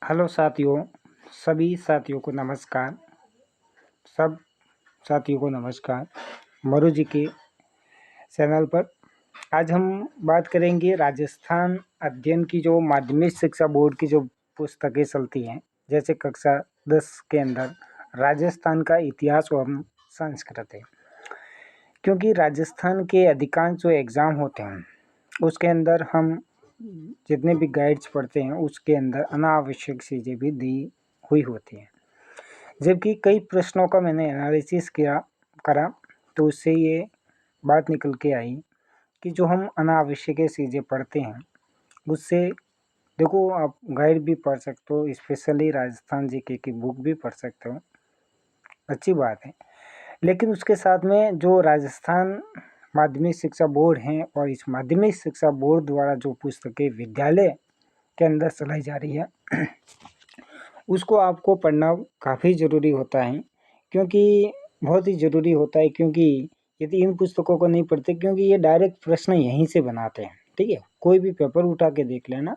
Hello साथियों, सभी साथियों को नमस्कार। सब साथियों को नमस्कार। मरु जी के चैनल पर आज हम बात करेंगे राजस्थान अध्ययन की जो माध्यमिक शिक्षा बोर्ड की जो पुस्तकें चलती हैं, जैसे कक्षा 10 के अंदर राजस्थान का इतिहास एवं संस्कृति। क्योंकि राजस्थान के अधिकांश जो एग्ज़ाम होते हैं उसके अंदर हम जितने भी गाइड्स पढ़ते हैं उसके अंदर अनावश्यक चीज़ें भी दी हुई होती हैं। जबकि कई प्रश्नों का मैंने एनालिसिस करा तो उससे ये बात निकल के आई कि जो हम अनावश्यक चीज़ें पढ़ते हैं उससे, देखो आप गाइड भी पढ़ सकते हो, स्पेशली राजस्थान जीके की बुक भी पढ़ सकते हो, अच्छी बात है। लेकिन उसके साथ में जो राजस्थान माध्यमिक शिक्षा बोर्ड हैं और इस माध्यमिक शिक्षा बोर्ड द्वारा जो पुस्तकें विद्यालय के अंदर चलाई जा रही है उसको आपको पढ़ना काफ़ी ज़रूरी होता है। क्योंकि बहुत ही ज़रूरी होता है, क्योंकि यदि इन पुस्तकों को नहीं पढ़ते, क्योंकि ये डायरेक्ट प्रश्न यहीं से बनाते हैं। ठीक है, कोई भी पेपर उठा के देख लेना,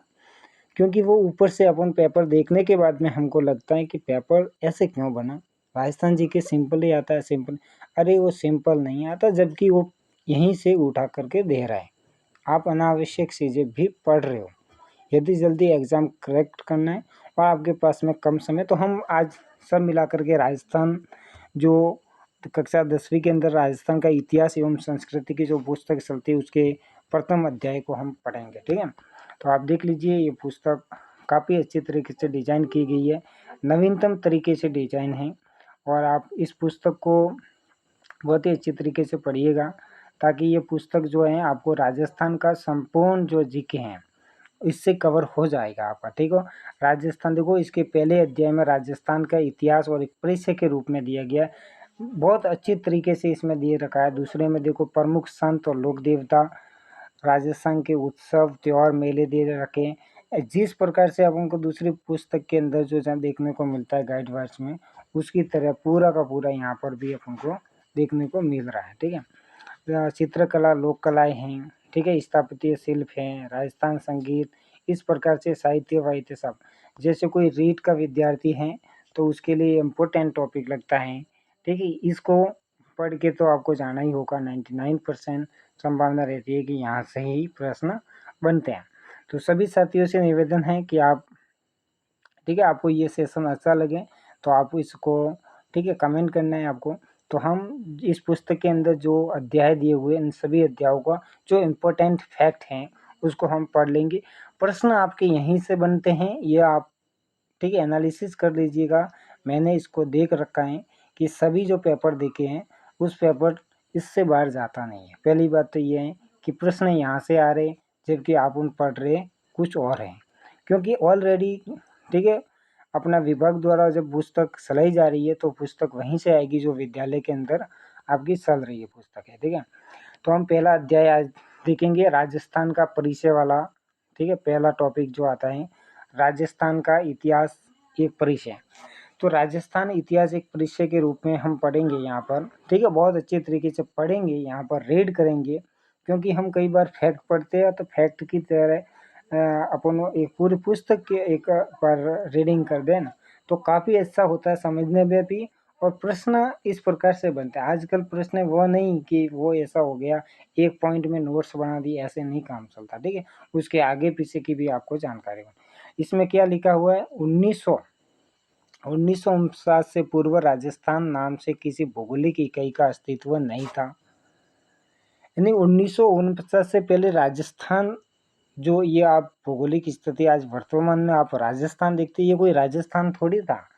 क्योंकि वो ऊपर से अपन पेपर देखने के बाद में हमको लगता है कि पेपर ऐसे क्यों बना, राजस्थान जी के सिंपल ही आता है, सिंपल। अरे वो सिंपल नहीं आता, जबकि वो यहीं से उठा करके दे रहा है। आप अनावश्यक चीज़ें भी पढ़ रहे हो। यदि जल्दी एग्ज़ाम करेक्ट करना है और आपके पास में कम समय, तो हम आज सब मिला करके राजस्थान जो कक्षा 10वीं के अंदर राजस्थान का इतिहास एवं संस्कृति की जो पुस्तक चलती है उसके प्रथम अध्याय को हम पढ़ेंगे। ठीक है, तो आप देख लीजिए, ये पुस्तक काफ़ी अच्छी तरीके से डिज़ाइन की गई है, नवीनतम तरीके से डिज़ाइन है। और आप इस पुस्तक को बहुत ही अच्छी तरीके से पढ़िएगा, ताकि ये पुस्तक जो है आपको राजस्थान का संपूर्ण जो जीके हैं इससे कवर हो जाएगा आपका। ठीक हो, राजस्थान देखो, इसके पहले अध्याय में राजस्थान का इतिहास और एक परिचय के रूप में दिया गया है, बहुत अच्छी तरीके से इसमें दिए रखा है। दूसरे में देखो, प्रमुख संत और लोक देवता, राजस्थान के उत्सव त्यौहार मेले दे रखे हैं। जिस प्रकार से अपन को दूसरी पुस्तक के अंदर जो देखने को मिलता है गाइड वाइज में, उसकी तरह पूरा का पूरा यहाँ पर भी अपन को देखने को मिल रहा है। ठीक है, चित्रकला, लोक कलाएँ हैं, ठीक है, स्थापत्य शिल्प हैं, राजस्थान संगीत, इस प्रकार से साहित्य वाहित्य सब। जैसे कोई रीट का विद्यार्थी है तो उसके लिए इम्पोर्टेंट टॉपिक लगता है। ठीक है, इसको पढ़ के तो आपको जाना ही होगा, 99% संभावना रहती है कि यहाँ से ही प्रश्न बनते हैं। तो सभी साथियों से निवेदन है कि आप, ठीक है, आपको ये सेशन अच्छा लगे तो आप इसको, ठीक है, कमेंट करना है आपको। तो हम इस पुस्तक के अंदर जो अध्याय दिए हुए इन सभी अध्यायों का जो इम्पोर्टेंट फैक्ट हैं उसको हम पढ़ लेंगे। प्रश्न आपके यहीं से बनते हैं, ये आप, ठीक है, एनालिसिस कर लीजिएगा। मैंने इसको देख रखा है कि सभी जो पेपर देखे हैं उस पेपर इससे बाहर जाता नहीं है। पहली बात तो ये है कि प्रश्न यहाँ से आ रहे जबकि आप उन पढ़ रहे कुछ और हैं। क्योंकि ऑलरेडी, ठीक है, अपना विभाग द्वारा जब पुस्तक चलाई जा रही है तो पुस्तक वहीं से आएगी जो विद्यालय के अंदर आपकी चल रही है पुस्तक है। ठीक है, तो हम पहला अध्याय आज देखेंगे, राजस्थान का परिचय वाला। ठीक है, पहला टॉपिक जो आता है राजस्थान का इतिहास एक परिचय। तो राजस्थान इतिहास एक परिचय के रूप में हम पढ़ेंगे यहाँ पर। ठीक है, बहुत अच्छे तरीके से पढ़ेंगे, यहाँ पर रीड करेंगे। क्योंकि हम कई बार फैक्ट पढ़ते हैं तो फैक्ट की तरह अपन एक पूरी पुस्तक के एक पर रीडिंग कर दें ना, तो काफ़ी अच्छा होता है समझने में भी। और प्रश्न इस प्रकार से बनते हैं, आजकल प्रश्न वो नहीं कि वो ऐसा हो गया एक पॉइंट में नोट्स बना दिए, ऐसे नहीं काम चलता। ठीक है, उसके आगे पीछे की भी आपको जानकारी हो। इसमें क्या लिखा हुआ है, 1949 से पूर्व राजस्थान नाम से किसी भौगोलिक इकाई का अस्तित्व नहीं था। यानी 1949 से पहले राजस्थान, जो ये आप भौगोलिक स्थिति आज वर्तमान में आप राजस्थान देखते, ये कोई राजस्थान थोड़ी था,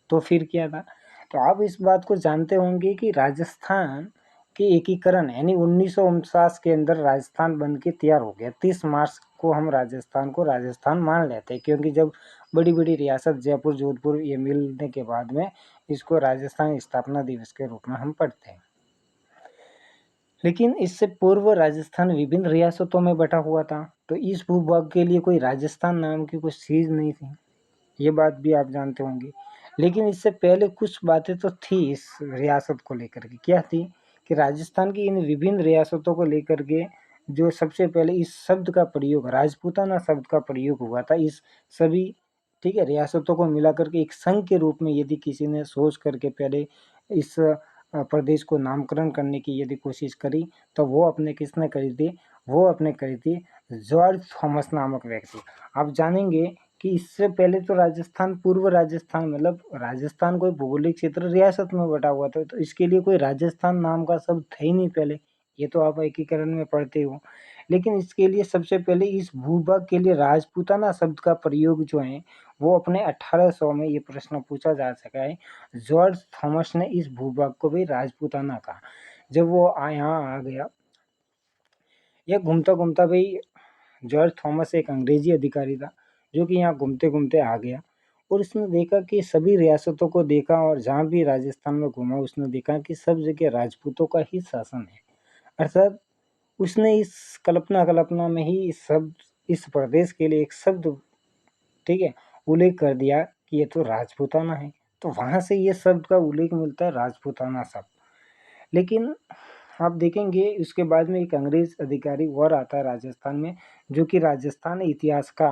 तो फिर क्या था। तो आप इस बात को जानते होंगे कि राजस्थान के एकीकरण यानी 1949 के अंदर राजस्थान बन के तैयार हो गया। 30 मार्च को हम राजस्थान को राजस्थान मान लेते हैं, क्योंकि जब बड़ी बड़ी रियासत जयपुर जोधपुर ये मिलने के बाद में इसको राजस्थान स्थापना दिवस के रूप में हम पढ़ते हैं। लेकिन इससे पूर्व राजस्थान विभिन्न रियासतों में बटा हुआ था, तो इस भूभाग के लिए कोई राजस्थान नाम की कोई चीज़ नहीं थी, ये बात भी आप जानते होंगे। लेकिन इससे पहले कुछ बातें तो थी इस रियासत को लेकर के। क्या थी कि राजस्थान की इन विभिन्न रियासतों को लेकर के जो सबसे पहले इस शब्द का प्रयोग, राजपूताना शब्द का प्रयोग हुआ था इस सभी ठीक है, रियासतों को मिला करके एक संघ के रूप में यदि किसी ने सोच करके पहले इस प्रदेश को नामकरण करने की यदि कोशिश करी, तो वो अपने किसने करी थी, वो अपने करी थी जॉर्ज थॉमस नामक व्यक्ति। आप जानेंगे कि इससे पहले तो राजस्थान, पूर्व राजस्थान, मतलब राजस्थान कोई भौगोलिक क्षेत्र रियासत में बटा हुआ था, तो इसके लिए कोई राजस्थान नाम का शब्द था ही नहीं पहले। ये तो आप एकीकरण में पढ़ते हो। लेकिन इसके लिए सबसे पहले इस भूभाग के लिए राजपूताना शब्द का प्रयोग जो है वो अपने 1800 में ये प्रश्न पूछा जा सका है। जॉर्ज थॉमस ने इस भूभाग को भी राजपूताना कहा। जब वो यहाँ आ गया, ये घूमता घूमता भाई, जॉर्ज थॉमस एक अंग्रेजी अधिकारी था जो कि यहाँ घूमते घूमते आ गया और उसने देखा कि सभी रियासतों को देखा और जहाँ भी राजस्थान में घूमा उसने देखा कि सब जगह राजपूतों का ही शासन है। अर्थात उसने इस कल्पना में ही इस प्रदेश के लिए एक शब्द, ठीक है, उल्लेख कर दिया कि ये तो राजपूताना है। तो वहां से ये शब्द का उल्लेख मिलता है, राजपूताना शब्द। लेकिन आप देखेंगे उसके बाद में एक अंग्रेज अधिकारी और आता है राजस्थान में, जो कि राजस्थान इतिहास का,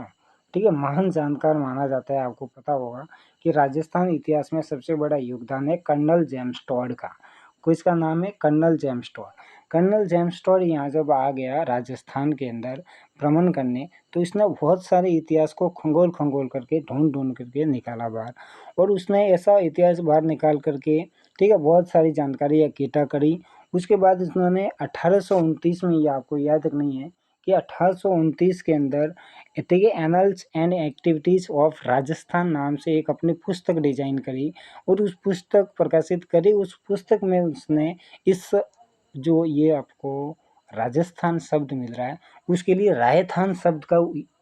ठीक है, महान जानकार माना जाता है। आपको पता होगा कि राजस्थान इतिहास में सबसे बड़ा योगदान है कर्नल जेम्स टॉड का। किसका नाम है? Colonel James Tod. Colonel James Tod यहाँ जब आ गया राजस्थान के अंदर भ्रमण करने, तो इसने बहुत सारे इतिहास को खंगोल खंगोल करके ढूंढ ढूंढ करके निकाला बाहर, और उसने ऐसा इतिहास बाहर निकाल करके, ठीक है, बहुत सारी जानकारी इकट्ठा करी। उसके बाद उन्होंने 1829 में, ये आपको याद नहीं है कि 1829 के अंदर देखिए annuls and activities of Rajasthan नाम से एक अपनी पुस्तक डिजाइन करी और उस पुस्तक प्रकाशित करी। उस पुस्तक में उसने इस जो ये आपको राजस्थान शब्द मिल रहा है उसके लिए रायथान शब्द का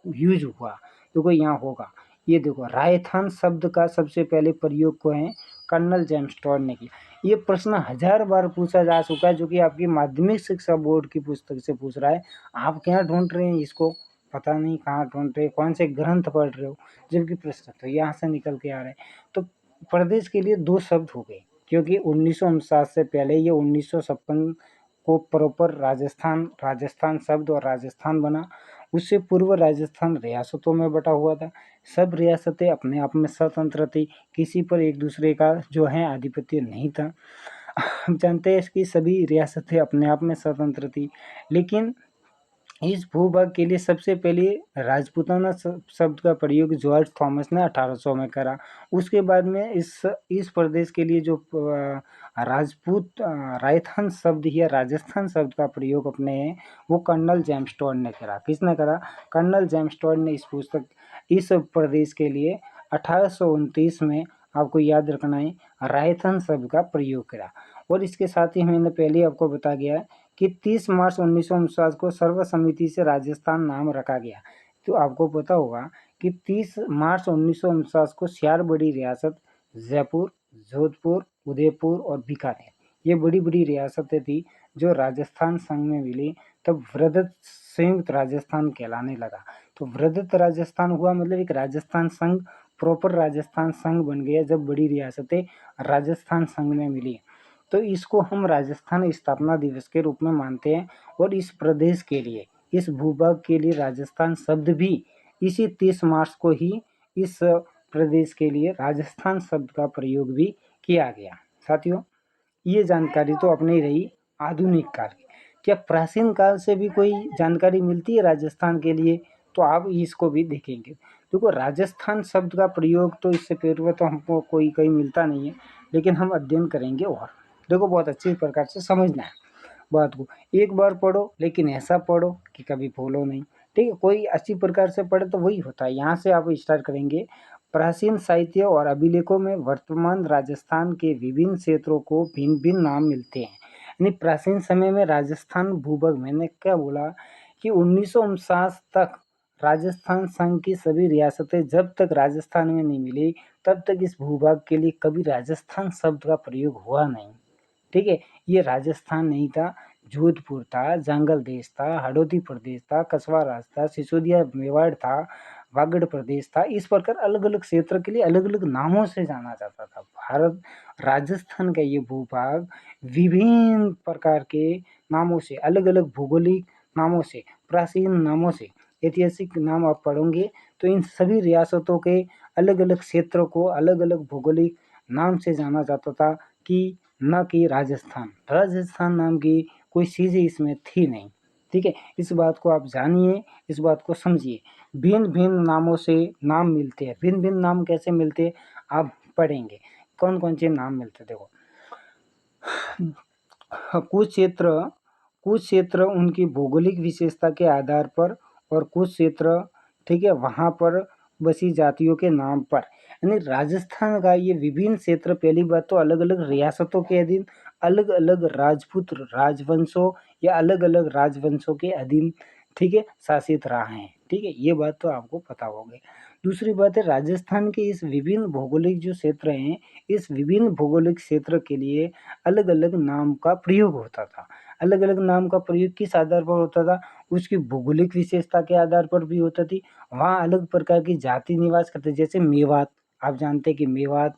यूज हुआ। देखो यहाँ होगा, ये देखो रायथान शब्द का सबसे पहले प्रयोग को है कर्नल जेम्स टॉड ने किया। ये प्रश्न 1000 बार पूछा जा चुका है, जो कि आपकी माध्यमिक शिक्षा बोर्ड की पुस्तक से पूछ रहा है। आप क्या ढूंढ रहे हैं इसको, पता नहीं कहाँ ढूंढ रहे, कौन से ग्रंथ पढ़ रहे हो, जबकि प्रश्न तो यहाँ से निकल के आ रहे हैं। तो प्रदेश के लिए दो शब्द हो गए, क्योंकि 1959 से पहले ये 1956 को प्रॉपर राजस्थान शब्द और राजस्थान बना। उससे पूर्व राजस्थान रियासतों में बटा हुआ था। सब रियासतें अपने आप में स्वतंत्र थी, किसी पर एक दूसरे का जो है आधिपत्य नहीं था। हम जानते हैं कि सभी रियासतें अपने आप में स्वतंत्र थी, लेकिन इस भूभाग के लिए सबसे पहले राजपूताना शब्द का प्रयोग जॉर्ज थॉमस ने 1800 में करा। उसके बाद में इस प्रदेश के लिए जो राजपूत रायथान शब्द या राजस्थान शब्द का प्रयोग अपने वो कर्नल जेम्स टॉड ने करा। किसने करा? कर्नल जेम्स टॉड ने इस प्रदेश के लिए 1829 में, आपको याद रखना है, रायथान शब्द का प्रयोग करा। और इसके साथ ही मैंने पहले आपको बता गया कि 30 मार्च 1959 को सर्वसम्मति से राजस्थान नाम रखा गया। तो आपको पता होगा कि 30 मार्च 1959 को 4 बड़ी रियासत जयपुर, जोधपुर, उदयपुर और बीकानेर, ये बड़ी बड़ी रियासतें थी जो राजस्थान संघ में मिली, तब वृहद संयुक्त राजस्थान कहलाने लगा। तो वृहद राजस्थान हुआ, मतलब एक राजस्थान संघ, प्रॉपर राजस्थान संघ बन गया जब बड़ी रियासतें राजस्थान संघ में मिली। तो इसको हम राजस्थान स्थापना दिवस के रूप में मानते हैं। और इस प्रदेश के लिए, इस भूभाग के लिए राजस्थान शब्द भी इसी 30 मार्च को ही इस प्रदेश के लिए राजस्थान शब्द का प्रयोग भी किया गया। साथियों, ये जानकारी तो अपनी रही आधुनिक काल की। क्या प्राचीन काल से भी कोई जानकारी मिलती है राजस्थान के लिए? तो आप इसको भी देखेंगे। देखो, राजस्थान शब्द का प्रयोग तो इससे पूर्व तो हमको कोई कहीं मिलता नहीं है, लेकिन हम अध्ययन करेंगे। और देखो, बहुत अच्छी प्रकार से समझना है बात को। एक बार पढ़ो, लेकिन ऐसा पढ़ो कि कभी भूलो नहीं। ठीक है, कोई अच्छी प्रकार से पढ़े तो वही होता है। यहाँ से आप स्टार्ट करेंगे। प्राचीन साहित्य और अभिलेखों में वर्तमान राजस्थान के विभिन्न क्षेत्रों को भिन्न भिन्न नाम मिलते हैं। यानी प्राचीन समय में राजस्थान भूभाग, मैंने क्या बोला कि 1959 तक राजस्थान संघ की सभी रियासतें जब तक राजस्थान में नहीं मिली, तब तक इस भूभाग के लिए कभी राजस्थान शब्द का प्रयोग हुआ नहीं। ठीक है, ये राजस्थान नहीं था, जोधपुर था, जंगल देश था, हड़ौती प्रदेश था, कस्बा राज था, सिसोदिया मेवाड़ था, वागड़ प्रदेश था। इस प्रकार अलग अलग क्षेत्र के लिए अलग अलग नामों से जाना जाता था। भारत राजस्थान का ये भूभाग विभिन्न प्रकार के नामों से, अलग अलग भौगोलिक नामों से, प्राचीन नामों से, ऐतिहासिक नाम आप पढ़ोगे तो इन सभी रियासतों के अलग अलग क्षेत्रों को अलग अलग भौगोलिक नाम से जाना जाता था, कि न कि राजस्थान नाम की कोई चीज़ इसमें थी नहीं। ठीक है, इस बात को आप जानिए, इस बात को समझिए। भिन्न भिन्न नामों से नाम मिलते हैं। भिन्न भिन्न नाम कैसे मिलते हैं आप पढ़ेंगे, कौन कौन से नाम मिलते हैं। देखो, कुछ क्षेत्र उनकी भौगोलिक विशेषता के आधार पर, और कुछ क्षेत्र, ठीक है, वहाँ पर बसी जातियों के नाम पर। यानी राजस्थान का ये विभिन्न क्षेत्र, पहली बात तो अलग अलग रियासतों के अधीन अलग अलग राजपूत राजवंशों या अलग अलग राजवंशों के अधीन, ठीक है, शासित रहा है। ठीक है, ये बात तो आपको पता होगी। दूसरी बात है, राजस्थान के इस विभिन्न भौगोलिक जो क्षेत्र हैं, इस विभिन्न भौगोलिक क्षेत्र के लिए अलग अलग नाम का प्रयोग होता था। अलग अलग नाम का प्रयोग किस आधार पर होता था, उसकी भौगोलिक विशेषता के आधार पर भी होता थी। वहाँ अलग प्रकार की जाति निवास करते, जैसे मेवात, आप जानते हैं कि मेवात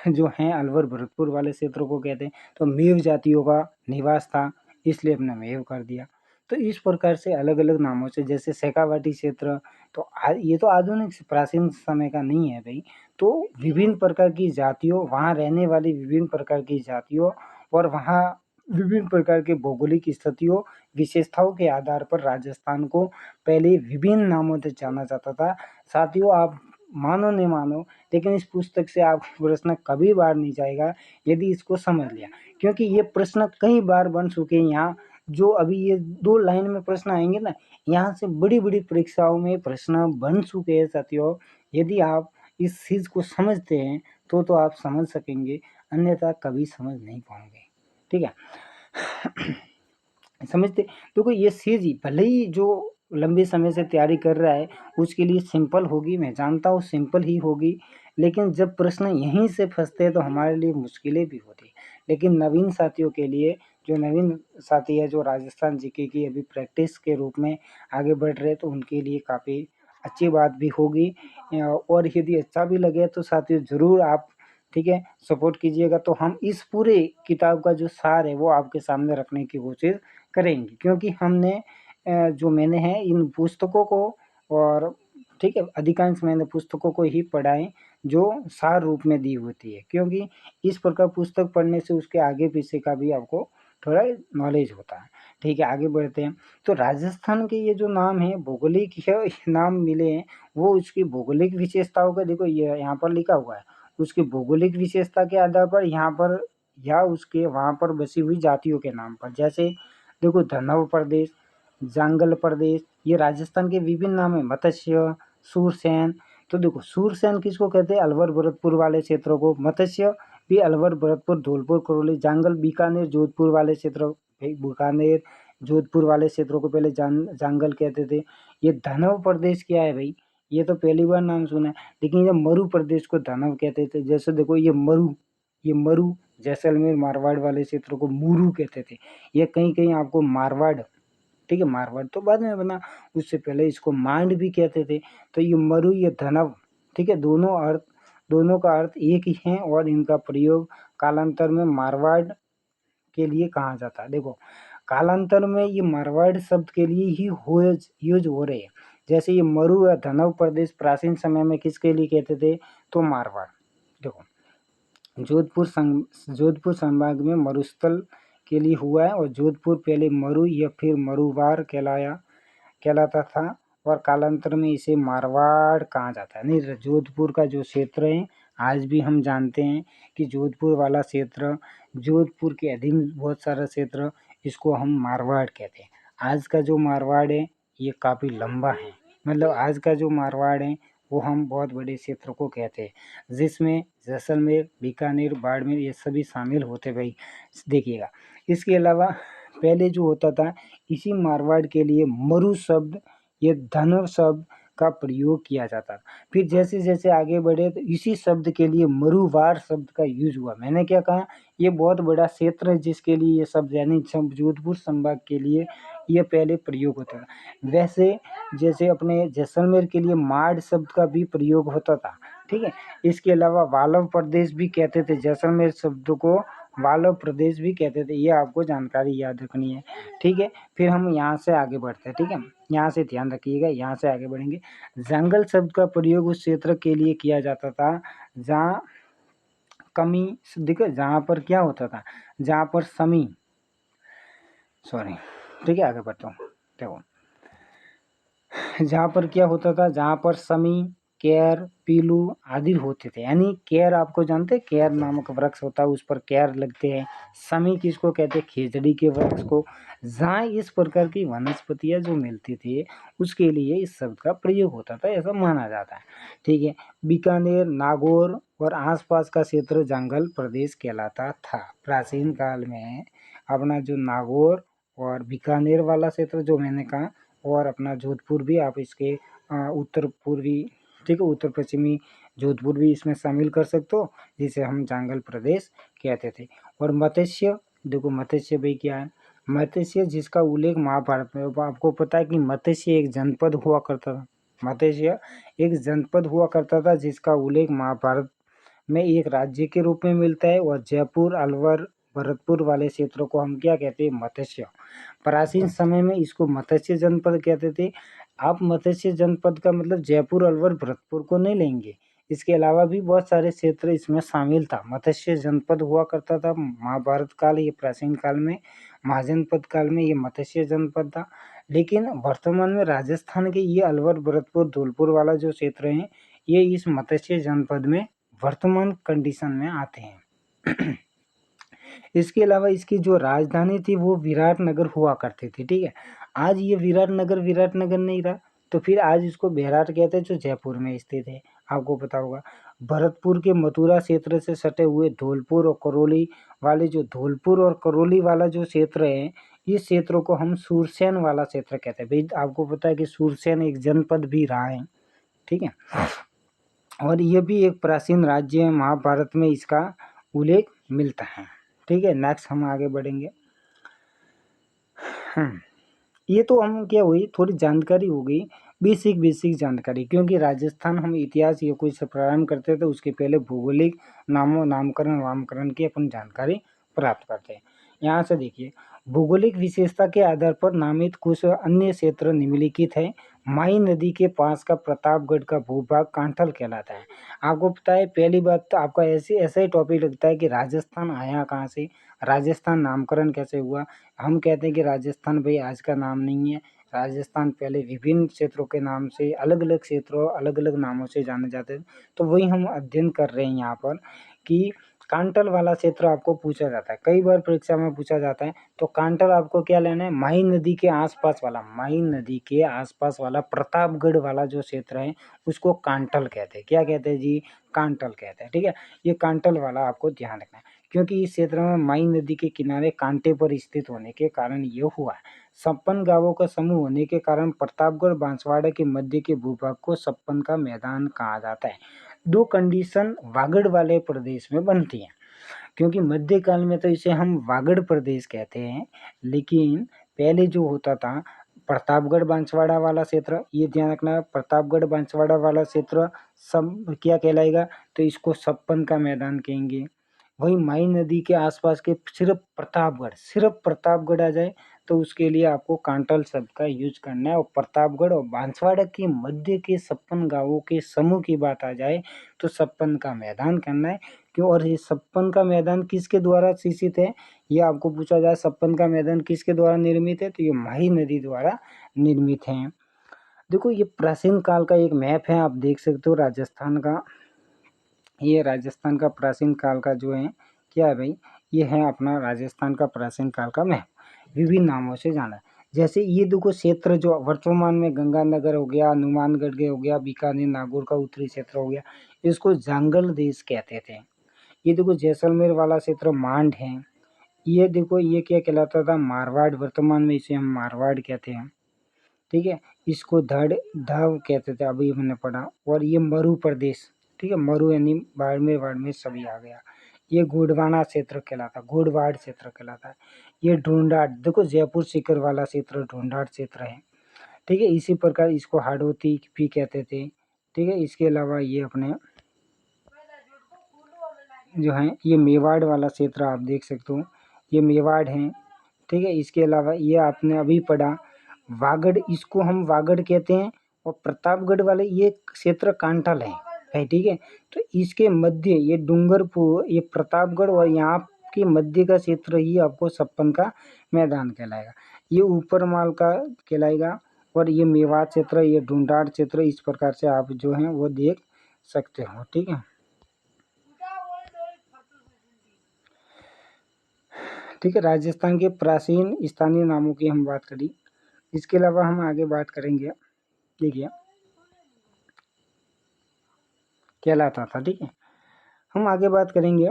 जो हैं अलवर भरतपुर वाले क्षेत्रों को कहते हैं, तो मेव जातियों का निवास था, इसलिए हमने मेव कर दिया। तो इस प्रकार से अलग अलग नामों से, जैसे शेखावाटी क्षेत्र, तो ये तो आधुनिक प्राचीन समय का नहीं है भाई। तो विभिन्न प्रकार की जातियों, वहाँ रहने वाली विभिन्न प्रकार की जातियों और वहाँ विभिन्न प्रकार के भौगोलिक स्थितियों विशेषताओं के आधार पर राजस्थान को पहले विभिन्न नामों से जाना जाता था। साथियों, आप मानो नहीं मानो, लेकिन इस पुस्तक से आपको प्रश्न कभी बाहर नहीं जाएगा यदि इसको समझ लिया, क्योंकि ये प्रश्न कई बार बन चुके हैं। यहाँ जो अभी ये 2 लाइन में प्रश्न आएंगे ना, यहाँ से बड़ी बड़ी परीक्षाओं में प्रश्न बन चुके हैं साथियों। यदि आप इस चीज़ को समझते हैं तो आप समझ सकेंगे, अन्यथा कभी समझ नहीं पाओगे। ठीक है, समझते। देखो, ये चीज़ भले ही जो लंबे समय से तैयारी कर रहा है उसके लिए सिंपल होगी, मैं जानता हूँ सिंपल ही होगी, लेकिन जब प्रश्न यहीं से फंसते हैं तो हमारे लिए मुश्किलें भी होती हैं। लेकिन नवीन साथियों के लिए, जो नवीन साथी है, जो राजस्थान जीके की अभी प्रैक्टिस के रूप में आगे बढ़ रहे हैं, तो उनके लिए काफ़ी अच्छी बात भी होगी। और यदि अच्छा भी लगे तो साथियों ज़रूर आप, ठीक है, सपोर्ट कीजिएगा। तो हम इस पूरे किताब का जो सार है वो आपके सामने रखने की कोशिश करेंगे, क्योंकि हमने जो मैंने है इन पुस्तकों को, और ठीक है, अधिकांश मैंने पुस्तकों को ही पढ़ा है जो सार रूप में दी होती है, क्योंकि इस प्रकार पुस्तक पढ़ने से उसके आगे पीछे का भी आपको थोड़ा नॉलेज होता है। ठीक है, आगे बढ़ते हैं। तो राजस्थान के ये जो नाम है, भौगोलिक नाम मिले हैं, वो उसकी भौगोलिक विशेषताओं का, देखो ये यहाँ पर लिखा हुआ है, उसकी भौगोलिक विशेषता के आधार पर यहाँ पर या उसके वहाँ पर बसी हुई जातियों के नाम पर। जैसे देखो, धनव प्रदेश, जांगल प्रदेश, ये राजस्थान के विभिन्न नाम है। मत्स्य, सूरसेन, तो देखो सूरसेन किसको कहते हैं, अलवर भरतपुर वाले क्षेत्रों को। मत्स्य भी अलवर भरतपुर धौलपुर करौली। जांगल बीकानेर जोधपुर वाले क्षेत्र, बीकानेर जोधपुर वाले क्षेत्रों को पहले जांगल कहते थे। ये धनव प्रदेश क्या है भाई, ये तो पहली बार नाम सुना है, लेकिन ये मरु प्रदेश को धनव कहते थे। जैसे देखो, ये मरु जैसलमेर मारवाड़ वाले क्षेत्रों को मुरू कहते थे। ये कहीं कहीं आपको मारवाड़, ठीक है, मारवाड़ तो बाद में बना, उससे पहले इसको मांड भी कहते थे। तो ये मरु, ये धनव, ठीक है, दोनों का अर्थ एक ही है, और इनका प्रयोग कालांतर में मारवाड़ के लिए कहा जाता है। देखो, कालांतर में ये मारवाड़ शब्द के लिए ही यूज हो रहे हैं। जैसे ये मरु या धनव प्रदेश प्राचीन समय में किसके लिए कहते थे, तो मारवाड़। देखो, जोधपुर संभाग में मरुस्थल के लिए हुआ है, और जोधपुर पहले मरु या फिर मरुवार कहलाता था, और कालांतर में इसे मारवाड़ कहा जाता है। नहीं, जोधपुर का जो क्षेत्र है, आज भी हम जानते हैं कि जोधपुर वाला क्षेत्र, जोधपुर के अधीन बहुत सारा क्षेत्र, इसको हम मारवाड़ कहते हैं। आज का जो मारवाड़ है ये काफ़ी लंबा है, मतलब आज का जो मारवाड़ है वो हम बहुत बड़े क्षेत्र को कहते हैं, जिसमें जैसलमेर, बीकानेर, बाड़मेर ये सभी शामिल होते भाई, देखिएगा। इसके अलावा पहले जो होता था, इसी मारवाड़ के लिए मरु शब्द, ये धनव शब्द का प्रयोग किया जाता। फिर जैसे जैसे आगे बढ़े तो इसी शब्द के लिए मरुवाड़ शब्द का यूज हुआ। मैंने क्या कहा, ये बहुत बड़ा क्षेत्र है जिसके लिए ये शब्द, यानी जोधपुर संभाग के लिए ये पहले प्रयोग होता था। वैसे जैसे अपने जैसलमेर के लिए माड़ शब्द का भी प्रयोग होता था। ठीक है, इसके अलावा वालव प्रदेश भी कहते थे, जैसलमेर शब्द को वालो प्रदेश भी कहते थे। ये आपको जानकारी याद रखनी है, ठीक है। फिर हम यहाँ से आगे बढ़ते हैं, ठीक है। यहाँ से ध्यान रखिएगा, यहाँ से आगे बढ़ेंगे। जंगल शब्द का प्रयोग उस क्षेत्र के लिए किया जाता था जहाँ कमी, देखो जहाँ पर क्या होता था, जहाँ पर समी, सॉरी, ठीक है, आगे बढ़ता हूँ। देखो जहाँ पर क्या होता था, जहाँ पर समी, केर, पीलू आदि होते थे। यानी केर आपको जानते हैं, केर नामक वृक्ष होता है, उस पर केर लगते हैं। समी किसको कहते हैं, खेजड़ी के वृक्ष को। जहाँ इस प्रकार की वनस्पतियाँ जो मिलती थी उसके लिए इस शब्द का प्रयोग होता था, ऐसा माना जाता है, ठीक है। बीकानेर, नागौर और आसपास का क्षेत्र जंगल प्रदेश कहलाता था। प्राचीन काल में अपना जो नागौर और बीकानेर वाला क्षेत्र जो मैंने कहा, और अपना जोधपुर भी आप इसके उत्तर पूर्वी, ठीक है, उत्तर पश्चिमी जोधपुर भी इसमें शामिल कर सकते हो, जिसे हम जंगल प्रदेश कहते थे। और मत्स्य, देखो मत्स्य भाई क्या है, मत्स्य जिसका उल्लेख महाभारत में, आपको पता है कि मत्स्य एक जनपद हुआ करता था। मत्स्य एक जनपद हुआ करता था जिसका उल्लेख महाभारत में एक राज्य के रूप में मिलता है। और जयपुर, अलवर, भरतपुर वाले क्षेत्रों को हम क्या कहते हैं, मत्स्य। प्राचीन समय में इसको मत्स्य जनपद कहते थे। आप मत्स्य जनपद का मतलब जयपुर, अलवर, भरतपुर को नहीं लेंगे, इसके अलावा भी बहुत सारे क्षेत्र इसमें शामिल था। मत्स्य जनपद हुआ करता था महाभारत काल, ये प्राचीन काल में, महाजनपद काल में ये मत्स्य जनपद था। लेकिन वर्तमान में राजस्थान के ये अलवर, भरतपुर, धौलपुर वाला जो क्षेत्र है, ये इस मत्स्य जनपद में वर्तमान कंडीशन में आते हैं। इसके अलावा इसकी जो राजधानी थी वो विराटनगर हुआ करती थी, ठीक है। आज ये विराटनगर नहीं रहा, तो फिर आज इसको बेराट कहते हैं, जो जयपुर में स्थित है, आपको पता होगा। भरतपुर के मथुरा क्षेत्र से सटे हुए धौलपुर और करौली वाले, जो धौलपुर और करौली वाला जो क्षेत्र है, इस क्षेत्रों को हम सूरसेन वाला क्षेत्र कहते हैं। भाई आपको पता है कि सूरसेन एक जनपद भी रहा है, ठीक है। और ये भी एक प्राचीन राज्य है, महाभारत में इसका उल्लेख मिलता है, ठीक है। नेक्स्ट हम आगे बढ़ेंगे। ये तो हम क्या हुई, थोड़ी जानकारी हो गई, बेसिक जानकारी, क्योंकि राजस्थान हम इतिहास ये कुछ प्रारंभ करते थे, उसके पहले भौगोलिक नामकरण वामकरण की अपन जानकारी प्राप्त करते हैं। यहाँ से देखिए, भौगोलिक विशेषता के आधार पर नामित कुछ अन्य क्षेत्र निम्नलिखित है। माई नदी के पास का प्रतापगढ़ का भूभाग कांठल कहलाता है। आपको पता है, पहली बात तो आपका ऐसा ही टॉपिक लगता है कि राजस्थान आया कहाँ से, राजस्थान नामकरण कैसे हुआ। हम कहते हैं कि राजस्थान भाई आज का नाम नहीं है, राजस्थान पहले विभिन्न क्षेत्रों के नाम से, अलग अलग क्षेत्रों, अलग अलग नामों से जाने जाते थे। तो वही हम अध्ययन कर रहे हैं यहाँ पर कि कांटल वाला क्षेत्र आपको पूछा जाता है, कई बार परीक्षा में पूछा जाता है। तो कांटल आपको क्या लेना है, माही नदी के आसपास वाला, माही नदी के आसपास वाला प्रतापगढ़ वाला जो क्षेत्र है उसको कांटल कहते हैं। क्या कहते हैं जी, कांटल कहते हैं, ठीक है। ये कांटल वाला आपको ध्यान रखना है, क्योंकि इस क्षेत्र में माई नदी के किनारे कांटे पर स्थित होने के कारण ये हुआ है। 56 गांवों का समूह होने के कारण प्रतापगढ़ बांसवाड़ा के मध्य के भूभाग को 56 का मैदान कहा जाता है। दो कंडीशन वागड़ वाले प्रदेश में बनती हैं, क्योंकि मध्यकाल में तो इसे हम वागड़ प्रदेश कहते हैं, लेकिन पहले जो होता था प्रतापगढ़ बांसवाड़ा वाला क्षेत्र, ये ध्यान रखना, प्रतापगढ़ बांसवाड़ा वाला क्षेत्र सब क्या कहलाएगा, तो इसको 56 का मैदान कहेंगे। वही माई नदी के आसपास के सिर्फ प्रतापगढ़ आ जाए तो उसके लिए आपको कांटल शब्द का यूज करना है। और प्रतापगढ़ और बांसवाड़ा के मध्य के 56 गांवों के समूह की बात आ जाए तो 56 का मैदान करना है। क्यों, और ये 56 का मैदान किसके द्वारा शासित है, ये आपको पूछा जाए 56 का मैदान किसके द्वारा निर्मित है, तो ये माही नदी द्वारा निर्मित है। देखो ये प्राचीन काल का एक मैप है, आप देख सकते हो राजस्थान का। ये राजस्थान का प्राचीन काल का जो है क्या है भाई, ये है अपना राजस्थान का प्राचीन काल का मैप, विभिन्न नामों से जाना। जैसे ये देखो क्षेत्र जो वर्तमान में गंगानगर हो गया, हनुमानगढ़ के हो गया, बीकानेर, नागौर का उत्तरी क्षेत्र हो गया, इसको जंगल देश कहते थे। ये देखो जैसलमेर वाला क्षेत्र मांड है। ये देखो ये क्या कहलाता था, मारवाड़, वर्तमान में इसे हम मारवाड़ कहते हैं, ठीक है। इसको धव कहते थे, अभी हमने पढ़ा। और ये मरु प्रदेश, ठीक है, मरु यानी बाड़मेर सभी आ गया। ये गोंडवाना क्षेत्र कहलाता, गोंडवाड़ क्षेत्र कहलाता है। ये ढूंढाड़, देखो जयपुर सीकर वाला क्षेत्र ढूंढाड़ क्षेत्र है, ठीक है। इसी प्रकार इसको हाड़ौती भी कहते थे, ठीक है। इसके अलावा ये अपने जो है ये मेवाड़ वाला क्षेत्र आप देख सकते हो, ये मेवाड़ है, ठीक है। इसके अलावा ये आपने अभी पढ़ा वागड़, इसको हम वागड़ कहते हैं, और प्रतापगढ़ वाले ये क्षेत्र कांठल है, ठीक है। तो इसके मध्य ये डूंगरपुर, ये प्रतापगढ़ और यहाँ के मध्य का क्षेत्र ही आपको छप्पन का मैदान कहलाएगा, ये ऊपर माल का कहलाएगा। और ये मेवाड़ क्षेत्र, ये ढूंढाड़ क्षेत्र, इस प्रकार से आप जो है वो देख सकते हो, ठीक है। ठीक है, राजस्थान के प्राचीन स्थानीय नामों की हम बात करी। इसके अलावा हम आगे बात करेंगे, देखिए कहलाता था, ठीक है। हम आगे बात करेंगे,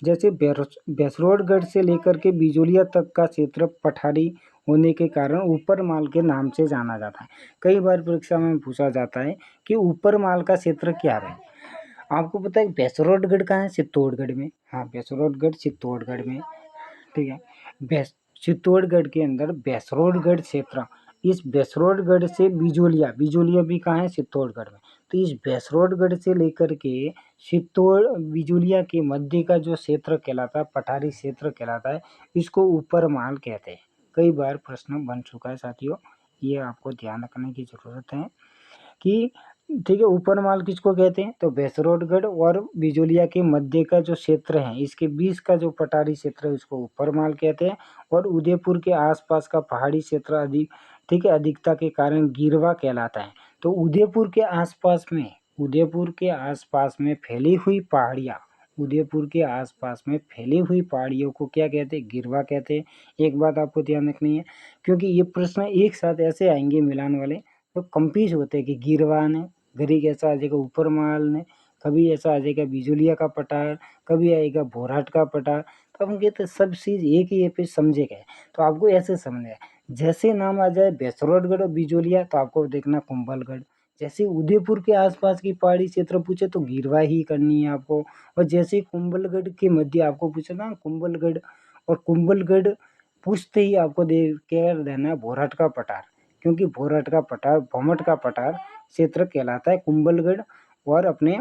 जैसे बेसरोडगढ़ से लेकर के बिजोलिया तक का क्षेत्र पठारी होने के कारण ऊपर माल के नाम से जाना जाता है। कई बार परीक्षा में पूछा जाता है कि ऊपर माल का क्षेत्र क्या है। आपको पता है बेसरोडगढ़ कहाँ है? चित्तौड़गढ़ में। हाँ, बेसरोडगढ़ चित्तौड़गढ़ में, ठीक है। चित्तौड़गढ़ के अंदर बेसरोडगढ़ क्षेत्र, इस बेसरोडगढ़ से बिजोलिया, बिजोलिया भी कहाँ है? चित्तौड़गढ़ में। तो इस बेसरोडगढ़ से लेकर के चित्तौड़ बिजोलिया के मध्य का जो क्षेत्र कहलाता है, पठारी क्षेत्र कहलाता है, इसको ऊपर माल कहते हैं। कई बार प्रश्न बन चुका है साथियों, ये आपको ध्यान रखने की जरूरत है कि ठीक है, ऊपर माल किसको कहते हैं? तो बेसरोडगढ़ और बिजोलिया के मध्य का जो क्षेत्र है, इसके बीच का जो पठारी क्षेत्र है उसको ऊपर माल कहते हैं। और उदयपुर के आसपास का पहाड़ी क्षेत्र अधिक, ठीक है, अधिकता के कारण गिरवा कहलाता है। तो उदयपुर के आसपास में, उदयपुर के आसपास में फैली हुई पहाड़ियाँ, उदयपुर के आसपास में फैली हुई पहाड़ियों को क्या कहते हैं? गिरवा कहते हैं। एक बात आपको ध्यान रखनी है, क्योंकि ये प्रश्न एक साथ ऐसे आएंगे मिलान वाले, तो कंफ्यूज होते हैं कि गिरवा ने गरी कैसा आ जाएगा, ऊपर माल ने, कभी ऐसा आ जाएगा बिजोलिया का पठार, कभी आएगा भोराट का पठार। तो हम कहते सब चीज़ एक ही पे समझे गए, तो आपको ऐसे समझना है। जैसे नाम आ जाए बेसरोडगढ़ और बिजोलिया तो आपको देखना कुंभलगढ़। जैसे उदयपुर के आसपास की पहाड़ी क्षेत्र पूछे तो गिरवा ही करनी है आपको। और जैसे कुंभलगढ़ के मध्य आपको पूछे ना कुंभलगढ़, और कुंभलगढ़ पूछते ही आपको देख के देना है भोराट का पठार, क्योंकि भोराट का पठार, भोमट का पठार क्षेत्र कहलाता है कुंभलगढ़ और अपने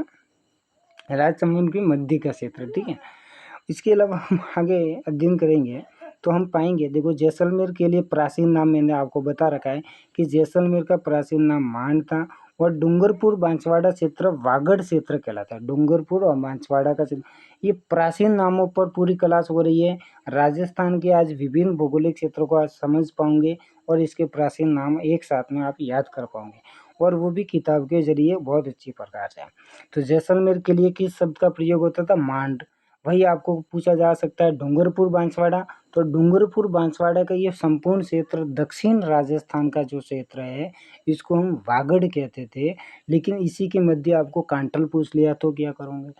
राजसमंद के मध्य का क्षेत्र, ठीक है। इसके अलावा हम आगे अध्ययन करेंगे तो हम पाएंगे, देखो जैसलमेर के लिए प्राचीन नाम मैंने आपको बता रखा है कि जैसलमेर का प्राचीन नाम मांड था, और डूंगरपुर बांसवाड़ा क्षेत्र वागड़ क्षेत्र कहलाता है। डूंगरपुर और बांसवाड़ा का क्षेत्र, ये प्राचीन नामों पर पूरी क्लास हो रही है। राजस्थान के आज विभिन्न भौगोलिक क्षेत्रों को आज समझ पाओगे और इसके प्राचीन नाम एक साथ में आप याद कर पाओगे, और वो भी किताब के जरिए बहुत अच्छी प्रकार से। तो जैसलमेर के लिए किस शब्द का प्रयोग होता था? मांड। वही आपको पूछा जा सकता है डूंगरपुर बांसवाड़ा, तो डूंगरपुर बांसवाड़ा का ये संपूर्ण क्षेत्र दक्षिण राजस्थान का जो क्षेत्र है इसको हम वागड़ कहते थे, लेकिन इसी के मध्य आपको कांटल पूछ लिया तो क्या करोगे?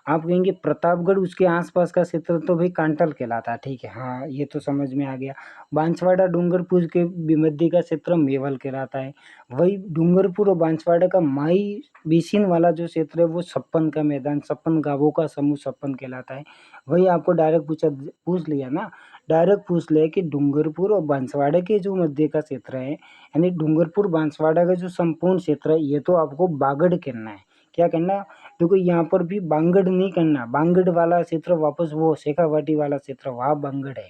आप कहेंगे प्रतापगढ़ उसके आसपास का क्षेत्र तो भाई कांटल कहलाता है, ठीक है, हाँ ये तो समझ में आ गया। बांसवाड़ा डूंगरपुर के मध्य का क्षेत्र मेवल कहलाता है। वही डूंगरपुर और बांसवाड़ा का माई बेसिन वाला जो क्षेत्र है वो छप्पन का मैदान, छप्पन गांवों का समूह छप्पन कहलाता है। वही आपको डायरेक्ट पूछ लिया ना, डायरेक्ट पूछ लिया कि डूंगरपुर और बांसवाड़ा के जो मध्य का क्षेत्र है, यानी डूंगरपुर बांसवाड़ा का जो संपूर्ण क्षेत्र है, ये तो आपको बागड़ करना है। क्या करना? देखो यहाँ पर भी बांगड़ नहीं करना, बांगड़ वाला क्षेत्र वापस वो शेखावाटी वाला क्षेत्र वहाँ बांगड़ है,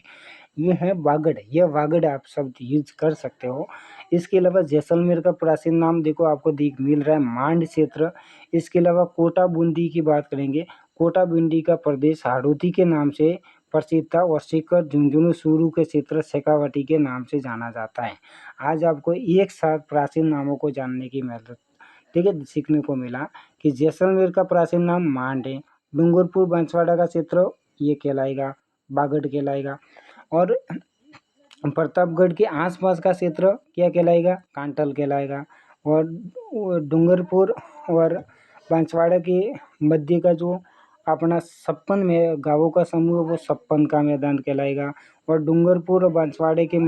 ये है वागड़, ये वागड़ आप शब्द यूज कर सकते हो। इसके अलावा जैसलमेर का प्राचीन नाम देखो आपको दिख मिल रहा है मांड क्षेत्र। इसके अलावा कोटा बूंदी की बात करेंगे, कोटा बूंदी का प्रदेश हाड़ौती के नाम से प्रसिद्ध था, और सीकर झुंझुनू सूरू के क्षेत्र शेखावाटी के नाम से जाना जाता है। आज आपको एक साथ प्राचीन नामों को जानने की मदद, ठीक है, सीखने को मिला कि जैसलमेर का प्राचीन नाम मांड है, डूंगरपुर बांसवाड़ा का क्षेत्र ये कहलाएगा बागड़ कहलाएगा, और प्रतापगढ़ के आसपास का क्षेत्र क्या कहलाएगा? कांटल कहलाएगा। और डूंगरपुर और बांसवाड़ा के मध्य का जो अपना छप्पन में गांवों का समूह वो छप्पन का मैदान कहलाएगा। और डूंगरपुर और बांसवाड़े के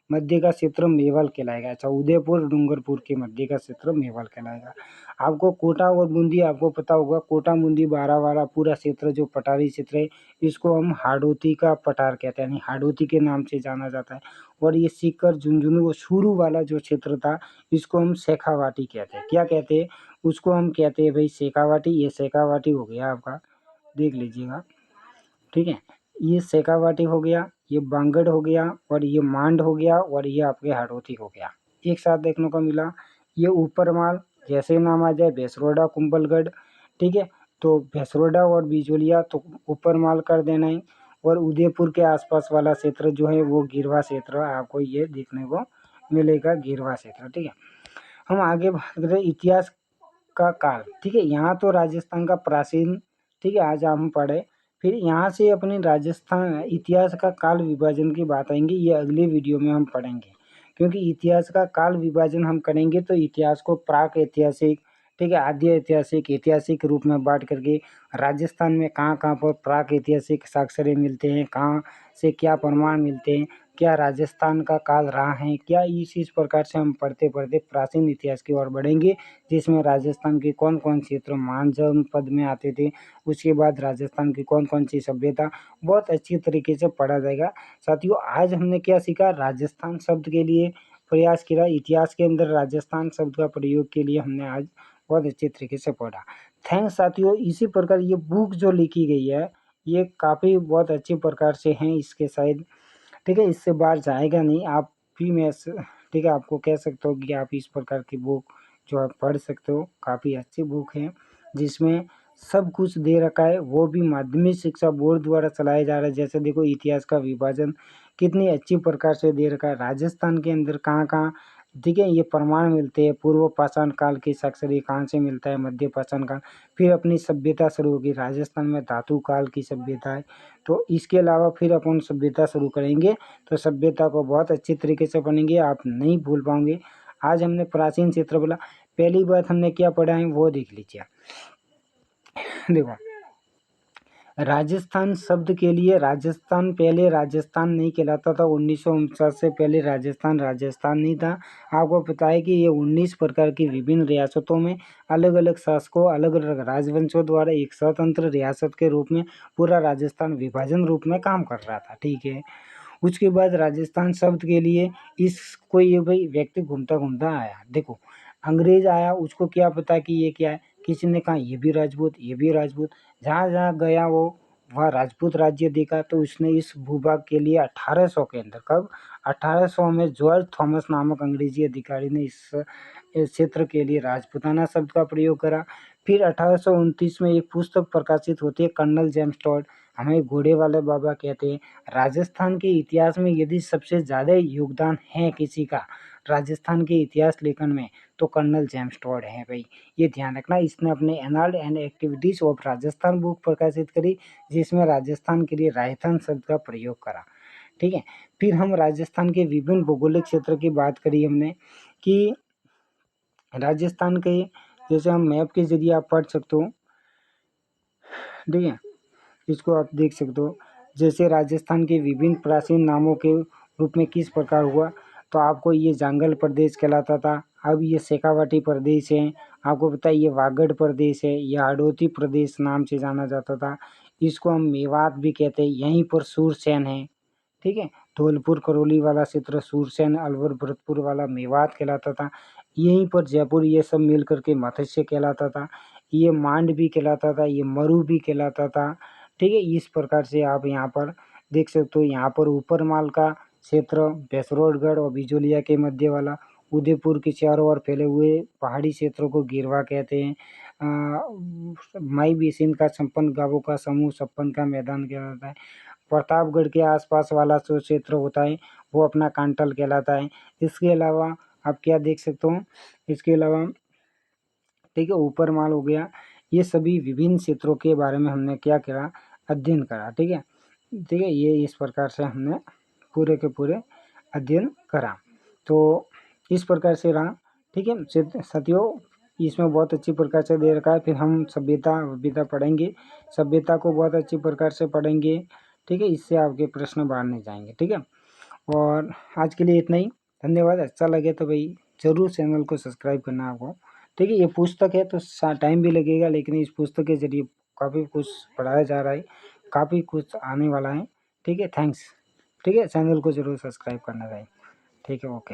मध्य का क्षेत्र मेवल कहलाएगा। अच्छा, उदयपुर डूंगरपुर के मध्य का क्षेत्र मेवल कहलाएगा। आपको कोटा और बूंदी आपको पता होगा, कोटा बूंदी बारावाड़ा पूरा क्षेत्र जो पठारी क्षेत्र है इसको हम हाड़ौती का पठार कहते हैं, यानी हाड़ौती के नाम से जाना जाता है। और ये सीकर झुंझुनू और सूरू वाला जो क्षेत्र था इसको हम शेखावाटी कहते हैं। क्या कहते हैं उसको? हम कहते हैं भाई शेखावाटी, ये शेखावाटी हो गया आपका, देख लीजिएगा, ठीक है। ये शेखावाटी हो गया, ये बांगड़ हो गया, और ये मांड हो गया, और ये आपके हाड़ौती हो गया, एक साथ देखने को मिला। ये ऊपरमाल, जैसे नाम आ जाए, भैंसरोडा, कुंभलगढ़, ठीक है। तो भैंसरोडा और बिजोलिया तो ऊपरमाल कर देना है, और उदयपुर के आसपास वाला क्षेत्र जो है वो गिरवा क्षेत्र आपको ये देखने को मिलेगा, गिरवा क्षेत्र, ठीक है। हम आगे बात करें इतिहास का काल, ठीक है। यहाँ तो राजस्थान का प्राचीन, ठीक है, आज हम पढ़े। फिर यहाँ से अपने राजस्थान इतिहास का काल विभाजन की बात आएंगी, ये अगले वीडियो में हम पढ़ेंगे, क्योंकि इतिहास का काल विभाजन हम करेंगे तो इतिहास को प्राक ऐतिहासिक, ठीक है, आद्य ऐतिहासिक, ऐतिहासिक रूप में बांट करके राजस्थान में कहाँ कहाँ पर प्राक ऐतिहासिक साक्ष्य मिलते हैं, कहाँ से क्या प्रमाण मिलते हैं, क्या राजस्थान का काल रहा है क्या, इस प्रकार से हम पढ़ते पढ़ते प्राचीन इतिहास की ओर बढ़ेंगे, जिसमें राजस्थान के कौन कौन क्षेत्र मान जनपद में आते थे, उसके बाद राजस्थान की कौन कौन सी सभ्यता, बहुत अच्छी तरीके से पढ़ा जाएगा। साथियों, आज हमने क्या सीखा, राजस्थान शब्द के लिए प्रयास किया, इतिहास के अंदर राजस्थान शब्द का प्रयोग के लिए हमने आज बहुत अच्छे तरीके से पढ़ा। थैंक्स साथियों। इसी प्रकार ये बुक जो लिखी गई है ये काफ़ी बहुत अच्छे प्रकार से हैं, इसके शायद, ठीक है, इससे बाहर जाएगा नहीं। आप भी मैं ठीक है आपको कह सकता हूँ कि आप इस प्रकार की बुक जो आप पढ़ सकते हो, काफ़ी अच्छी बुक है, जिसमें सब कुछ दे रखा है, वो भी माध्यमिक शिक्षा बोर्ड द्वारा चलाया जा रहा है। जैसे देखो इतिहास का विभाजन कितनी अच्छी प्रकार से दे रखा है, राजस्थान के अंदर कहाँ कहाँ, ठीक है, ये प्रमाण मिलते हैं, पूर्व पाषाण काल की साक्ष्य कहाँ से मिलता है, मध्य पाषाण काल, फिर अपनी सभ्यता शुरू होगी, राजस्थान में धातु काल की सभ्यता है। तो इसके अलावा फिर अपन सभ्यता शुरू करेंगे, तो सभ्यता को बहुत अच्छी तरीके से पढ़ेंगे, आप नहीं भूल पाओगे। आज हमने प्राचीन क्षेत्र बोला, पहली बात हमने क्या पढ़ा है वो देख लीजिए। देखो, राजस्थान शब्द के लिए, राजस्थान पहले राजस्थान नहीं कहलाता था, 1949 से पहले राजस्थान राजस्थान नहीं था। आपको पता है कि ये 19 प्रकार की विभिन्न रियासतों में अलग अलग शासकों, अलग अलग राजवंशों द्वारा एक स्वतंत्र रियासत के रूप में पूरा राजस्थान विभाजन रूप में काम कर रहा था, ठीक है। उसके बाद राजस्थान शब्द के लिए इसको ये भाई व्यक्ति घूमता घूमता आया, देखो अंग्रेज आया, उसको क्या पता कि ये क्या है, किसी ने कहा ये भी राजपूत, ये भी राजपूत, जहाँ जहाँ गया वो वहाँ राजपूत राज्य देखा, तो उसने इस भूभाग के लिए 1800 के अंदर, कब 1800 में जॉर्ज थॉमस नामक अंग्रेजी अधिकारी ने इस क्षेत्र के लिए राजपूताना शब्द का प्रयोग करा। फिर 1829 में एक पुस्तक प्रकाशित होती है, कर्नल जेम्स टॉड, हमें घोड़े वाले बाबा कहते हैं। राजस्थान के इतिहास में यदि सबसे ज़्यादा योगदान है किसी का राजस्थान के इतिहास लेखन में, तो कर्नल जेम्स टॉड है भाई, ये ध्यान रखना। इसने अपने annals and activities of Rajasthan book प्रकाशित करी, जिसमें राजस्थान के लिए राजस्थान शब्द का प्रयोग करा, ठीक है। फिर हम राजस्थान के विभिन्न भौगोलिक क्षेत्र की बात करी हमने, कि राजस्थान के, जैसे हम मैप के जरिए आप पढ़ सकते हो, ठीक है, इसको आप देख सकते हो, जैसे राजस्थान के विभिन्न प्राचीन नामों के रूप में किस प्रकार हुआ, तो आपको ये जांगल प्रदेश कहलाता था, अब ये शेखावाटी प्रदेश है, आपको पता है ये वागड़ प्रदेश है, ये हाड़ौती प्रदेश नाम से जाना जाता था, इसको हम मेवात भी कहते हैं। यहीं पर सूरसेन है, ठीक है, धौलपुर करौली वाला क्षेत्र सूरसेन, अलवर भरतपुर वाला मेवात कहलाता था, यहीं पर जयपुर ये सब मिल करके मत्स्य कहलाता था, ये मांड भी कहलाता था, ये मरु भी कहलाता था, ठीक है। इस प्रकार से आप यहाँ पर देख सकते हो, यहाँ पर ऊपरमाल का क्षेत्र भैंसरोडगढ़ और बिजोलिया के मध्य वाला, उदयपुर के चारों ओर फैले हुए पहाड़ी क्षेत्रों को गिरवा कहते हैं। माई बेसिन का 56 गांवों का समूह 56 का मैदान कहलाता है। प्रतापगढ़ के आसपास वाला जो क्षेत्र होता है वो अपना कांटल कहलाता है। इसके अलावा आप क्या देख सकते हो, इसके अलावा, ठीक है, ऊपर माल हो गया, ये सभी विभिन्न क्षेत्रों के बारे में हमने क्या करा, अध्ययन करा, ठीक है, ठीक है। ये इस प्रकार से हमने पूरे के पूरे अध्ययन करा, तो इस प्रकार से रहा, ठीक है साथियों। इसमें बहुत अच्छी प्रकार से दे रखा है। फिर हम सभ्यता पढ़ेंगे, सभ्यता को बहुत अच्छी प्रकार से पढ़ेंगे, ठीक है, इससे आपके प्रश्न बाहर नहीं जाएंगे, ठीक है। और आज के लिए इतना ही, धन्यवाद। अच्छा लगे तो भाई ज़रूर चैनल को सब्सक्राइब करना आपको, ठीक है। ये पुस्तक है तो टाइम भी लगेगा, लेकिन इस पुस्तक के जरिए काफ़ी कुछ पढ़ाया जा रहा है, काफ़ी कुछ आने वाला है, ठीक है। थैंक्स, ठीक है, चैनल को ज़रूर सब्सक्राइब करना भाई, ठीक है, ओके।